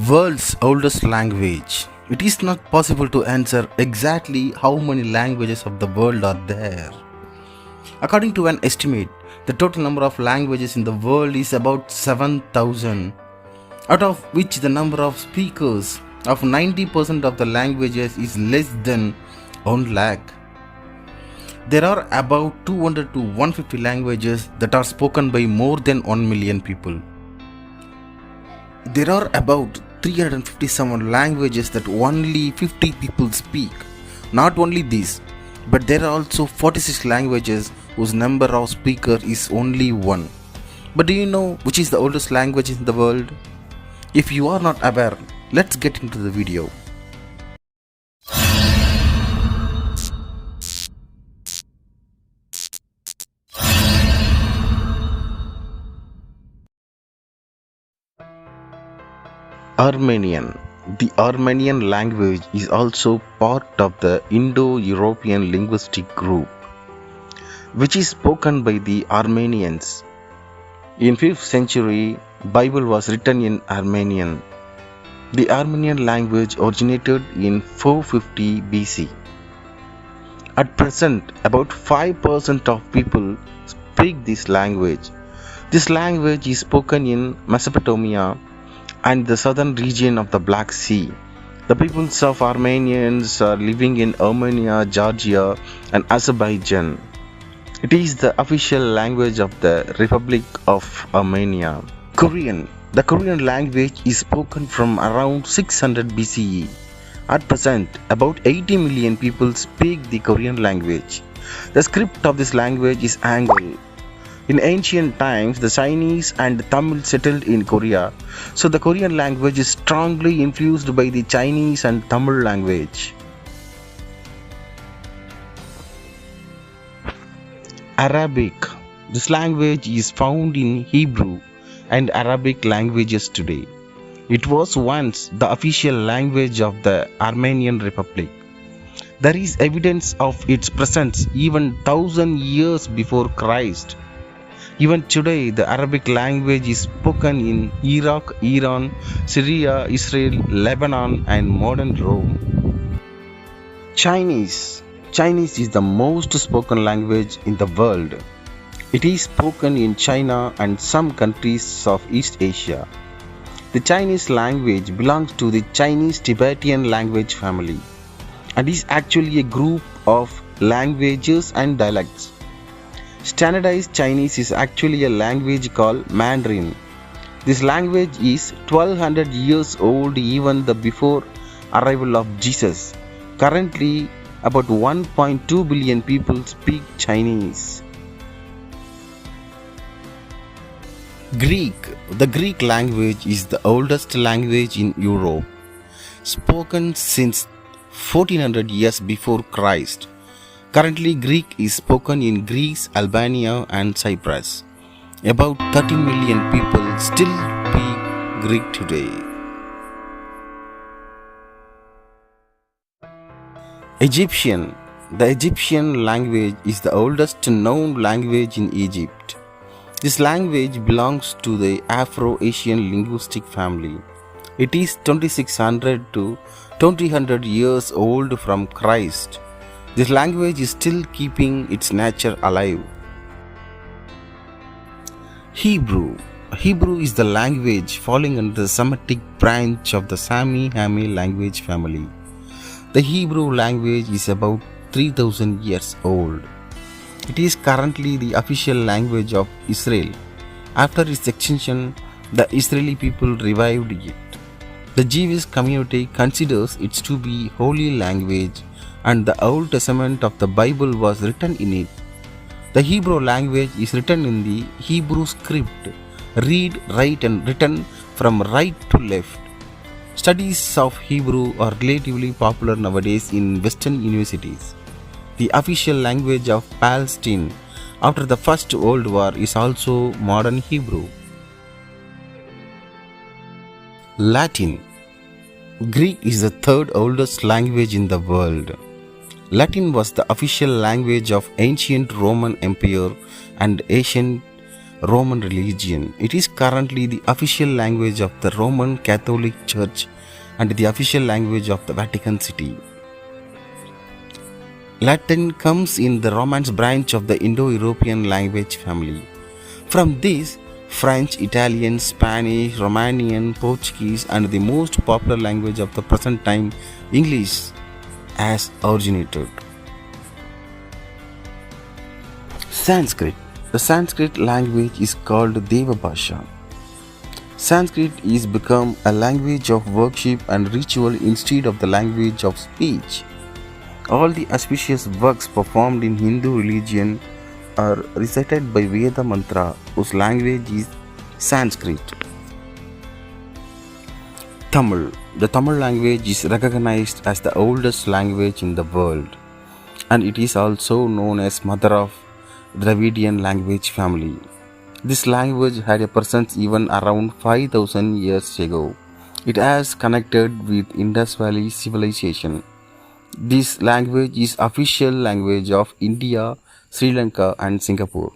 World's oldest language. It is not possible to answer exactly how many languages of the world are there. According to an estimate, the total number of languages in the world is about 7,000, out of which the number of speakers of 90% of the languages is less than 1 lakh. There are about 200 to 150 languages that are spoken by more than 1 million people. There are about 357 languages that only 50 people speak. Not only this, but there are also 46 languages whose number of speakers is only 1. But do you know which is the oldest language in the world? If you are not aware, let's get into the video. Armenian. The Armenian language is also part of the Indo-European linguistic group, which is spoken by the Armenians. In 5th century, Bible was written in Armenian. The Armenian language originated in 450 BC. At present, about 5% of people speak this language. This language is spoken in Mesopotamia and the southern region of the Black Sea. The peoples of Armenians are living in Armenia, Georgia, and Azerbaijan. It is the official language of the Republic of Armenia. Korean. The Korean language is spoken from around 600 BCE. At present, about 80 million people speak the Korean language. The script of this language is Hangul. In ancient times, the Chinese and Tamil settled in Korea, so the Korean language is strongly influenced by the Chinese and Tamil language. Arabic. This language is found in Hebrew and Arabic languages today. It was once the official language of the Armenian Republic. There is evidence of its presence even 1,000 years before Christ. Even today, the Arabic language is spoken in Iraq, Iran, Syria, Israel, Lebanon, and modern Rome. Chinese. Chinese is the most spoken language in the world. It is spoken in China and some countries of East Asia. The Chinese language belongs to the Chinese-Tibetan language family and is actually a group of languages and dialects. Standardized Chinese is actually a language called Mandarin. This language is 1200 years old even the before arrival of Jesus. Currently, about 1.2 billion people speak Chinese. Greek. The Greek language is the oldest language in Europe, spoken since 1400 years before Christ. Currently, Greek is spoken in Greece, Albania, and Cyprus. About 13 million people still speak Greek today. Egyptian. The Egyptian language is the oldest known language in Egypt. This language belongs to the Afro-Asian linguistic family. It is 2600 to 2000 years old from Christ. This language is still keeping its nature alive. Hebrew. Hebrew is the language falling under the Semitic branch of the Sami-Hami language family. The Hebrew language is about 3000 years old. It is currently the official language of Israel. After its extinction, the Israeli people revived it. The Jewish community considers it to be holy language, and the Old Testament of the Bible was written in it. The Hebrew language is written in the Hebrew script, read, write, and written from right to left. Studies of Hebrew are relatively popular nowadays in Western universities. The official language of Palestine after the First World War is also modern Hebrew. Latin. Greek is the third oldest language in the world. Latin was the official language of ancient Roman Empire and ancient Roman religion. It is currently the official language of the Roman Catholic Church and the official language of the Vatican City. Latin comes in the Romance branch of the Indo-European language family. From this, French, Italian, Spanish, Romanian, Portuguese, and the most popular language of the present time, English, has originated. Sanskrit. The Sanskrit language is called Deva Bhasha. Sanskrit is become a language of worship and ritual instead of the language of speech. All the auspicious works performed in Hindu religion are recited by Veda mantra, whose language is Sanskrit. Tamil. The Tamil language is recognized as the oldest language in the world, and it is also known as mother of Dravidian language family. This language had a presence even around 5000 years ago. It has connected with Indus Valley civilization. This language is official language of India, Sri Lanka and Singapore.